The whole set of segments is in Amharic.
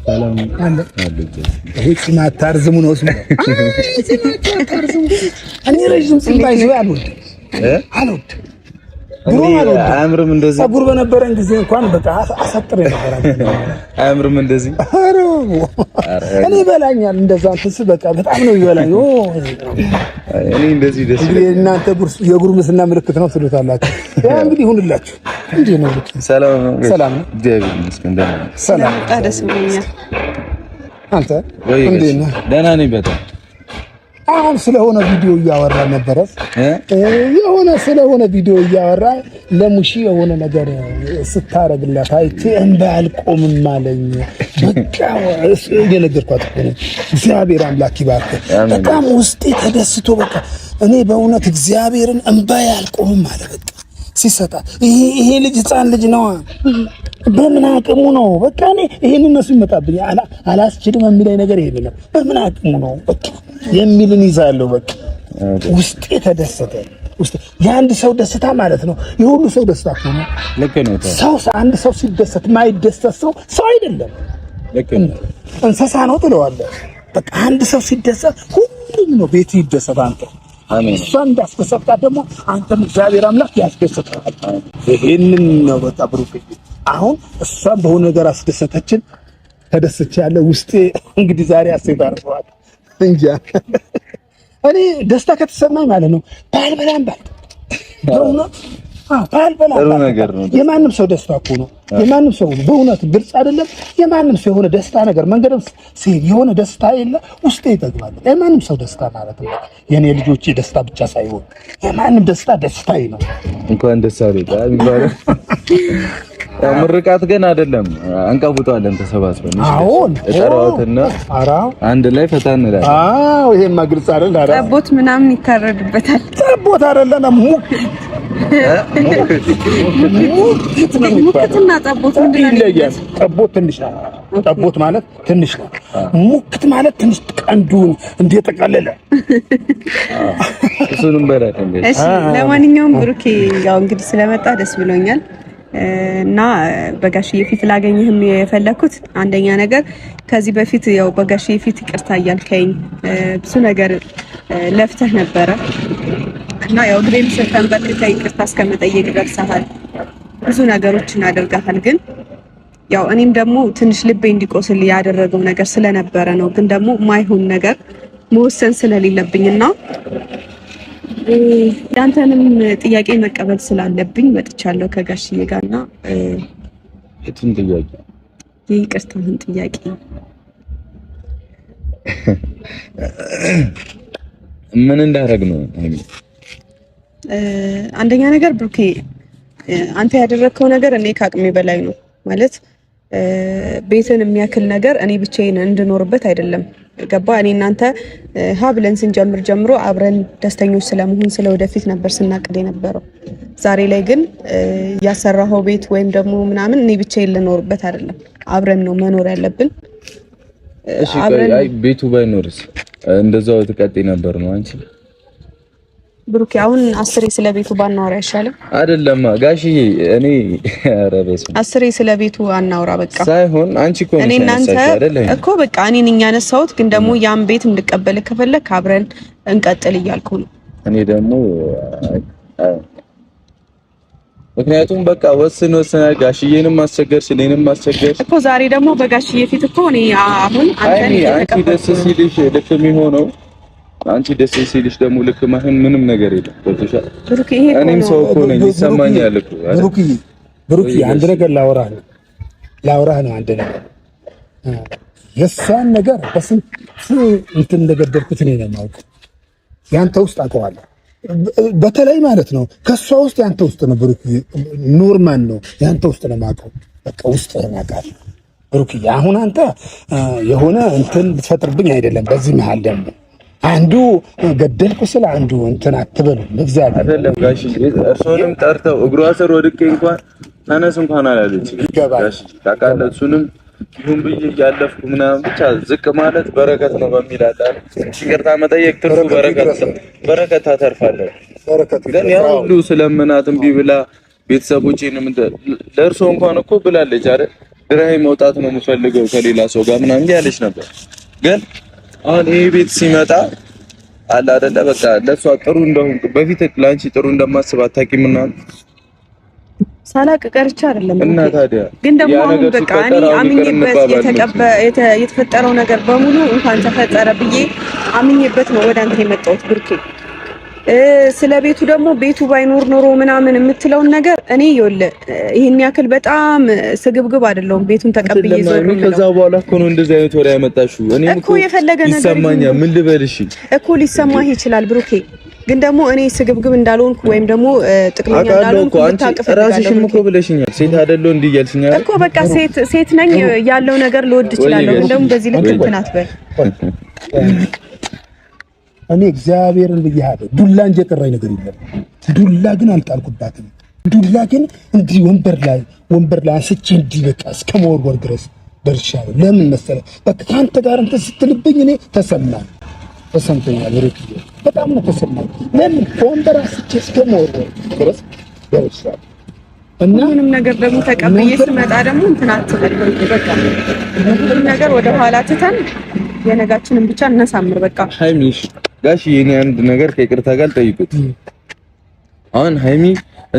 ሰላም አለ እቺ ማታርዝሙ ነው ስሙ ማታርዝሙ እኔ ረጅም ጽንባይ ነው አልወድ አያምርም እንደዚህ ፀጉር በነበረን ጊዜ እንኳን በቃ አሳጥሬ ነበር አያምርም እንደዚህ እኔ ይበላኛል እንደዛ እንትስ በቃ በጣም ነው ይበላኝ እኔ እንደዚህ ደስ ይላል እናንተ የጉርምስና ምልክት ነው ትሉታላችሁ ያ እንግዲህ ይሁንላችሁ እንዴ ነው ሰላም ሰላም እግዚአብሔር ይመስገን ሰላም ታደስ ብሎኛል አንተ እንዴ ነህ ደህና ነኝ በጣም አሁን ስለሆነ ቪዲዮ እያወራ ነበረ የሆነ ስለሆነ ቪዲዮ እያወራ ለሙሺ የሆነ ነገር ስታረግላት አይቼ እንዳልቆምም ማለኝ በቃ እየነገርኳት እኮ ነው እግዚአብሔር አምላክ ይባርክ በጣም ውስጤ ተደስቶ በቃ እኔ በእውነት እግዚአብሔርን እንባዬ አልቆምም አለ በቃ ሲሰጣ ይሄ ልጅ ህፃን ልጅ ነው በምን አቅሙ ነው በቃ እኔ ይሄንን ነው ሲመጣብኝ አላስችልም የሚለኝ ነገር ይሄ ነው በምን አቅሙ ነው በቃ የሚልን ይዛለው በቃ ውስጤ ተደሰተ ውስጤ የአንድ ሰው ደስታ ማለት ነው የሁሉ ሰው ደስታ ነው ልክ ነው ሰው አንድ ሰው ሲደሰት ማይደሰት ሰው አይደለም ልክ ነው እንስሳ ነው ትለዋለህ በቃ አንድ ሰው ሲደሰት ሁሉም ነው ቤት ይደሰት አንተ አሜን እሷን እንዳስደሰታ ደግሞ አንተም እግዚአብሔር አምላክ ያስደሰታል ይሄንን ነው በቃ ብሩክ አሁን እሷን በሆነ ነገር አስደሰተችን ተደስቼ ያለ ውስጤ እንግዲህ ዛሬ አሴት አርፈዋል እንጃ እኔ ደስታ ከተሰማኝ ማለት ነው ባልበላም በእውነት ባልበላም ነገር ነው የማንም ሰው ደስታ እኮ ነው የማንም ሰው በእውነት ግልጽ አይደለም የማንም ሰው የሆነ ደስታ ነገር መንገድም ሲል የሆነ ደስታ የለ ውስጤ ይጠግባል የማንም ሰው ደስታ ማለት ነው የኔ ልጆቼ ደስታ ብቻ ሳይሆን የማንም ደስታ ደስታዬ ነው እንኳን ደስ አለህ ይባላል ምርቃት ግን አይደለም አንቀቡጣለን ተሰባስበን አሁን እጠራውትና አንድ ላይ ፈታ እንላለን አዎ ይሄማ ግልጽ አይደል ጠቦት ምናምን ይታረድበታል ጠቦት አይደለም ሙክትና ጠቦት ይለያል ጠቦት ትንሽ ነው ጠቦት ማለት ትንሽ ነው ሙክት ማለት ትንሽ ቀንዱን እንደተቀለለ እሱንም በላተ እሺ ለማንኛውም ብሩኬ ያው እንግዲህ ስለመጣ ደስ ብሎኛል እና በጋሽዬ ፊት ላገኝህም የፈለኩት አንደኛ ነገር ከዚህ በፊት ያው በጋሽዬ ፊት ይቅርታ እያልከኝ ብዙ ነገር ለፍተህ ነበረ እና ያው ግሬም ሰተንበት ይቅርታ እስከመጠየቅ ደርሰሃል ብዙ ነገሮችን አድርገሃል ግን ያው እኔም ደግሞ ትንሽ ልቤ እንዲቆስል ያደረገው ነገር ስለነበረ ነው ግን ደግሞ ማይሆን ነገር መወሰን ስለሌለብኝና ያንተንም ጥያቄ መቀበል ስላለብኝ መጥቻለሁ ከጋሽዬ ጋርና እቱን ጥያቄ ይቅርታህን ጥያቄ ምን እንዳደረግ ነው አንደኛ ነገር ብሩኬ አንተ ያደረከው ነገር እኔ ከአቅሜ በላይ ነው ማለት ቤትን የሚያክል ነገር እኔ ብቻዬን እንድኖርበት አይደለም ገባ እኔ እናንተ ሀብለን ስንጀምር ጀምሮ አብረን ደስተኞች ስለመሆን ስለወደፊት ነበር ስናቅድ የነበረው ዛሬ ላይ ግን ያሰራኸው ቤት ወይም ደግሞ ምናምን እኔ ብቻዬን ልኖርበት አይደለም አብረን ነው መኖር ያለብን እሺ አይ ቤቱ ባይኖርስ እንደዛው ተቀጥይ ነበር ነው አንቺ ብሩክ አሁን አስሬ ስለቤቱ ባናወራ ይሻላል አይደለም ጋሽዬ እኔ አረበስ አስሬ ስለቤቱ አናወራ በቃ ሳይሆን አንቺ እኮ ነሽ አይደለም እኮ በቃ እኔ ነኝ ያነሳሁት ግን ደግሞ ያን ቤት እንድቀበል ከፈለክ አብረን እንቀጥል እያልኩ ነው እኔ ደግሞ ምክንያቱም በቃ ወስን ጋሽዬንም ማስቸገር ስለኔንም ማስቸገር እኮ ዛሬ ደግሞ በጋሽዬ ፊት እኮ እኔ አሁን አንቺ ደስ ሲልሽ ልክ የሚሆነው አንቺ ደስ ሲልሽ ደግሞ ልክ ማህን ምንም ነገር የለም ገብቶሻል ብሩክ ይሄ እኔም ሰው እኮ ነኝ ይሰማኛል እኮ ብሩክ አንድ ነገር ላወራህ ነው አንድ ነገር የሷን ነገር በስንት እንትን እንደገደልኩት እኔ ነው የማውቀው ያንተ ውስጥ አውቀዋለሁ በተለይ ማለት ነው ከሷ ውስጥ ያንተ ውስጥ ነው ብሩክ ኖርማል ነው ያንተ ውስጥ ነው የማውቀው በቃ ውስጥ ነው የማውቀው ብሩክ አሁን አንተ የሆነ እንትን ልትፈጥርብኝ አይደለም በዚህ መሃል ደግሞ አንዱ ገደልኩ ስለ አንዱ እንትን አትበሉ ለእግዚአብሔር አይደለም ጋሽ እርሶንም ጠርተው እግሯ ስር ወድቄ እንኳን ተነስ እንኳን አላለች ጋሽ ታውቃለህ እሱንም ይሁን ብዬ ያለፍኩ ምናምን ብቻ ዝቅ ማለት በረከት ነው በሚል አጣን ይቅርታ መጠየቅ ትርፉ በረከት ታተርፋለህ በረከት ግን ያው ሁሉ ስለምናት እምቢ ብላ ቤተሰቦቼንም ለእርሶ እንኳን እኮ ብላለች አይደል ድራይ መውጣት ነው የምፈልገው ከሌላ ሰው ጋር ምናምን ያለች ነበር። ግን አሁን ይሄ ቤት ሲመጣ አለ አይደለ በቃ ለሷ ጥሩ እንደሆን በፊት ላንቺ ጥሩ እንደማስብ አታውቂምና ሳላቅ ቀርቻ አይደለም እና ታዲያ ግን ደግሞ አሁን በቃ እኔ አምኜበት የተፈጠረው ነገር በሙሉ እንኳን ተፈጠረ ብዬ አምኜበት ነው ወደ አንተ የመጣሁት ብሩኬ። ስለ ቤቱ ደግሞ ቤቱ ባይኖር ኖሮ ምናምን የምትለውን ነገር እኔ ይሄን ያክል በጣም ስግብግብ አይደለም። ቤቱን ተቀብዬ ዞር ነው። ከዛ በኋላ እኮ ነው እንደዚህ አይነት ወሬ ያመጣሽው። እኔ እኮ የፈለገ ነገር ይሰማኛል። ምን ልበልሽ እኮ ሊሰማህ ይችላል ብሩኬ፣ ግን ደግሞ እኔ ስግብግብ እንዳልሆንኩ ወይም ደግሞ ጥቅመኛ እንዳልሆንኩ ታውቅ ራስሽም እኮ ብለሽኛል። ሴት አይደለሁ እንዲህ እያልሽኛል እኮ በቃ ሴት ነኝ ያለው ነገር ልወድ እችላለሁ፣ ግን ደግሞ በዚህ ልክ እንትን አትበል። እኔ እግዚአብሔርን ብያለሁ ዱላ እንጂ የቀረኝ ነገር የለም። ዱላ ግን አልጣልኩባትም። ዱላ ግን እንዲህ ወንበር ላይ አንስቼ እንዲህ በቃ እስከ መወርወር ድረስ ደርሻለሁ። ለምን መሰለህ በቃ ከአንተ ጋር እንትን ስትልብኝ እኔ ተሰምቶኛል። ሩክ በጣም ነው ተሰማኝ። ለምን ወንበር አንስቼ እስከ መወርወር ድረስ ደርሻለሁ። እና ምንም ነገር ደግሞ ተቀብዬ ስመጣ ደግሞ እንትን አትበል። በቃ ምንም ነገር ወደ ኋላ ትተን የነጋችንን ብቻ እናሳምር። በቃ ሃይሚሽ ጋሽ የኔ አንድ ነገር ከይቅርታ ጋር ጠይቁት። አሁን ሃይሚ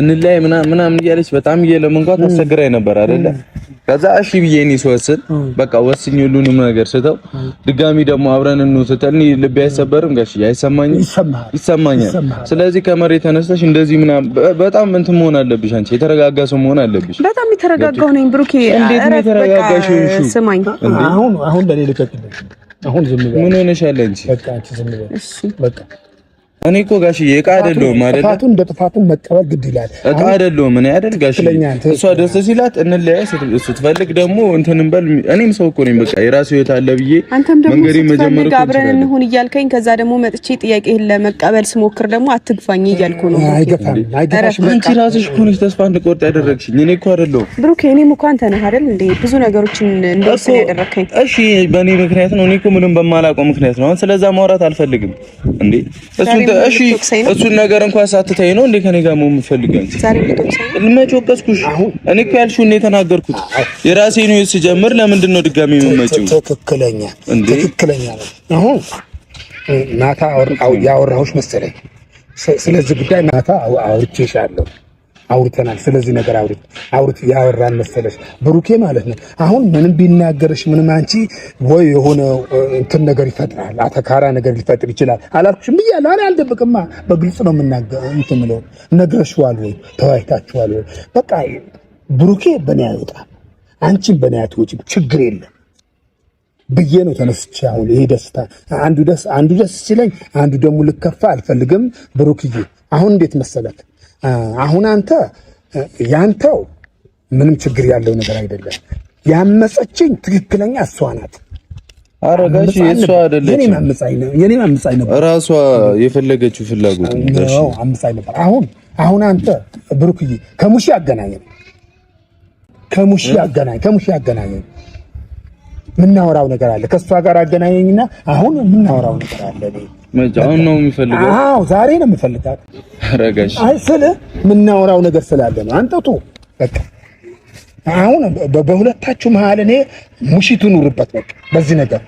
እንላይ ምናምን እያለች በጣም እየለመንኳት አስቸግራኝ ነበር አይደለ? ከዛ እሺ ብዬ እኔ ስወስን በቃ ወስኝ ሁሉንም ነገር ስተው ድጋሚ ደግሞ አብረን እንኑ ስትል እኔ ልቤ አይሰበርም ጋሽ? አይሰማኝም? ይሰማኛል። ስለዚህ ከመሬት ተነስተሽ እንደዚህ ምናምን በጣም እንትን መሆን አለብሽ። አንቺ የተረጋጋ ሰው መሆን አለብሽ። በጣም የተረጋጋው ነኝ ብሩኬ። እንዴት ነው የተረጋጋሽው? ስማኝ አሁን ለኔ ልቀቅልኝ። አሁን ዝም ብለህ ምን ሆነሻል አንቺ? በቃ አንቺ ዝም ብለህ እሺ በቃ እኔ እኮ ጋሽዬ ዕቃ አይደለሁም አይደል? ጥፋቱን እንደ ጥፋቱን መቀበል ግድ ይላል። ዕቃ አይደለሁም እኔ አይደል ጋሽዬ? እሷ ደስ ሲላት እንለያይ ስትፈልግ ደግሞ እንትንም በል እኔም ሰው እኮ ነኝ። በቃ የራሱ ህይወት አለ ብዬ መንገዴ መጀመር እኮ አብረን እንሁን እያልከኝ ከዛ ደግሞ መጥቼ ጥያቄህን ለመቀበል ስሞክር ደግሞ አትግፋኝ እያልኩ ነው። አይገፋም። አንቺ ራስሽ እኮ ነሽ ተስፋ እንድቆርጥ ያደረግሽኝ። እኔ እኮ አይደለሁም ብሩክ። እኔም እኮ አንተ ነህ አይደል እንዴ ብዙ ነገሮችን እንደወሰን ያደረከኝ። እሺ በእኔ ምክንያት ነው። እኔ እኮ ምንም በማላውቀው ምክንያት ነው። አሁን ስለዛ ማውራት አልፈልግም እንዴ እሺ እሱን ነገር እንኳን ሳትተይ ነው እንዴ ከኔ ጋር ነው የምፈልገው? ዛሬ ልትወቅሰኝ መች ወቀስኩሽ? እኔ እኮ ያልሽውን ነው የተናገርኩት። የራሴ ነው ሲጀምር ለምንድን ነው ድጋሚ የምመጪው? ትክክለኛ ነው። አሁን ማታ ያወራሁሽ መሰለኝ። ስለዚህ ጉዳይ ማታ አውርቼሻለሁ። አውርተናል። ስለዚህ ነገር አውርት ያወራን መሰለሽ ብሩኬ ማለት ነው። አሁን ምንም ቢናገርሽ ምንም አንቺ ወይ የሆነ እንትን ነገር ይፈጥራል፣ አተካራ ነገር ሊፈጥር ይችላል አላልኩሽም ብያለሁ። እኔ አልደብቅማ፣ በግልጽ ነው የምናገር እንትን ነው። ነግረሽዋል ወይ ተወያይታችኋል ወይ? በቃ ብሩኬ በእኔ አይወጣ አንቺም በእኔ አትወጪም፣ ችግር የለም ብዬ ነው ተነስቼ። አሁን ይሄ ደስታ አንዱ ደስ ሲለኝ አንዱ ደግሞ ልከፋ አልፈልግም። ብሩክዬ አሁን እንዴት መሰለክ አሁን አንተ ያንተው ምንም ችግር ያለው ነገር አይደለም። ያመፀችኝ ትክክለኛ እሷ ናት። ኧረ ጋሽ እሷ አይደለች። የኔ ማምፀኝ ነበር ራሷ የፈለገችው ፍላጎት ነው። አምፀኝ ነበር። አሁን አንተ ብሩክዬ ከሙሺ አገናኘን። ምናወራው ነገር አለ። ከሷ ጋር አገናኘኝና አሁን ምናወራው ነገር አለ። አሁን ነው የሚፈልገው? አዎ ዛሬ ነው የምፈልጋት። አረጋሽ አይ ስለ ምናወራው ነገር ስላለ ነው። አንተቱ በቃ አሁን በሁለታችሁ መሀል እኔ ሙሺቱ ኑርበት። በቃ በዚህ ነገር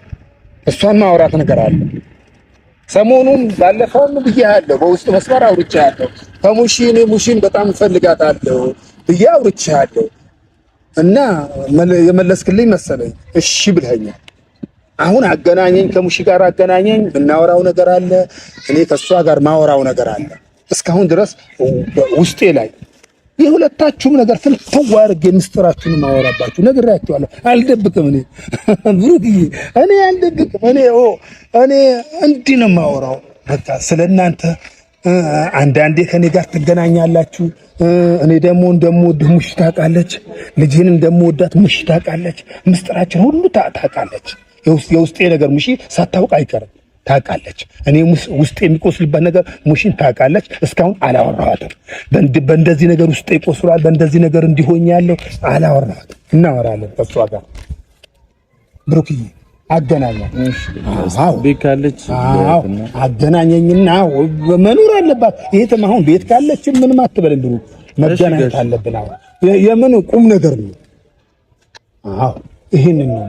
እሷን ማውራት ነገር አለ። ሰሞኑን ባለፈውም ብዬሃለሁ፣ በውስጥ መስመር አውርቼሃለሁ። ከሙሺ እኔ ሙሺን በጣም እፈልጋታለሁ ብዬ አውርቼሃለሁ እና የመለስክልኝ መሰለኝ እሺ ብለኸኛል። አሁን አገናኘኝ፣ ከሙሺ ጋር አገናኘኝ። ምናወራው ነገር አለ፣ እኔ ከሷ ጋር ማወራው ነገር አለ። እስካሁን ድረስ ውስጤ ላይ የሁለታችሁም ነገር ፍንትው አድርጌ ምስጢራችሁን ማወራባችሁ ነግሬያችኋለሁ። አልደብቅም። እኔ ብሩክዬ እኔ አልደብቅም። እኔ እንዲህ ነው የማወራው። በቃ ስለናንተ አንዳንዴ ከኔ ጋር ትገናኛላችሁ። እኔ ደግሞ እንደምወድህ ሙሺ ታውቃለች። ልጅህን እንደምወዳት ሙሺ ታውቃለች። ምስጢራችን ሁሉ ታውቃለች። የውስጤ ነገር ሙሺ ሳታውቅ አይቀርም፣ ታውቃለች። እኔ ውስጤ የሚቆስልበት ነገር ሙሺን ታውቃለች። እስካሁን አላወራኋትም። በእንደዚህ ነገር ውስጤ ይቆስሏል፣ በእንደዚህ ነገር እንዲሆኝ ያለው አላወራኋትም። እናወራለን ከሷ ጋር ብሩክዬ አገናኘኝ። ቤት ካለች አገናኘኝና መኖር አለባት። ይሄም አሁን ቤት ካለች ምንም አትበልም ብሩክ፣ መገናኘት አለብን። አሁን የምን ቁም ነገር ነው? አዎ ይሄንን ነው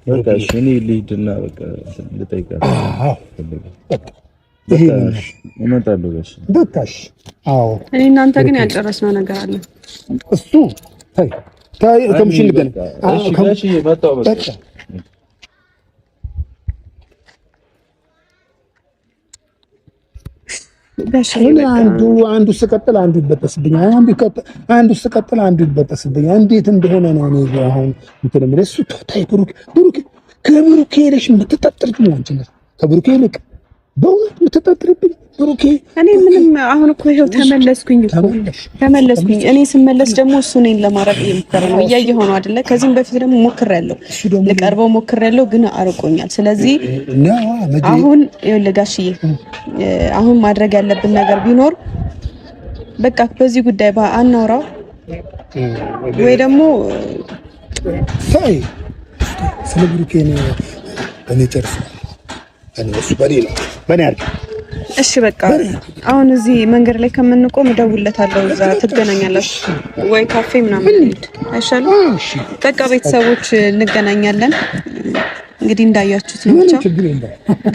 በቃ እኔ ልሂድና በቃ ልጠይቃት። አዎ በቃ ይሄንን እመጣለሁ። በቃ አዎ እኔ እናንተ ግን ያልጨረስነው ነገር አለ። እሱ ታይ ከምሽን ልገና እሺ ጋሽ መጣሁ በቃ አንዱ ስቀጥል አንዱ ይበጠስብኛል። አንዱ ስቀጥል አንዱ ይበጠስብኛል። እንዴት እንደሆነ ነው እኔ አሁን እንትን ማለት እሱ ታይ ብሩክ ከብሩክ ሄደሽ የምትጠጥርኝ ነው እንጂ ከብሩክ ይልቅ በእውነት የምትጠጥርብኝ ብሩክ። እኔ ምንም አሁን እኮ ይሄው ተመለስኩኝ። እኔ ስመለስ ደግሞ እሱ እኔን ለማረቅ እየሞከረ ነው። እያየሁ ነው አይደለ? ከዚህም በፊት ደግሞ ሞክሬያለሁ፣ ልቀርበው ሞክሬያለሁ፣ ግን አርቆኛል። ስለዚህ አሁን ይኸውልህ ጋሽዬ፣ አሁን ማድረግ ያለብን ነገር ቢኖር በቃ በዚህ ጉዳይ አናውራው ወይ ደግሞ ታይ ስለ ብሩክ እኔ ጨርስ እኔ እሱ በኔ አልክ። እሺ በቃ አሁን እዚህ መንገድ ላይ ከምንቆም እደውልለታለሁ። እዛ ትገናኛላችሁ ወይ ካፌ ምናምን አይሻልም? እሺ በቃ ቤተሰቦች እንገናኛለን። እንግዲህ እንዳያችሁት ነው ብቻ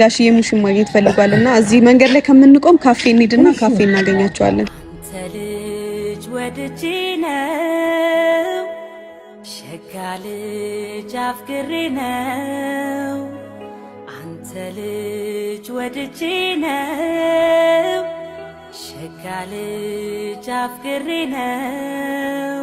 ጋሽዬ ሙሽን ማግኘት ፈልጓልና እዚህ መንገድ ላይ ከምንቆም ካፌ እንሂድና ካፌ እናገኛቸዋለን። አንተ ልጅ ወድጄ ነው ሸጋ ልጅ አፍቅሬ ነው አንተ ልጅ ወድጄ ነው ሸጋ ልጅ አፍቅሬ ነው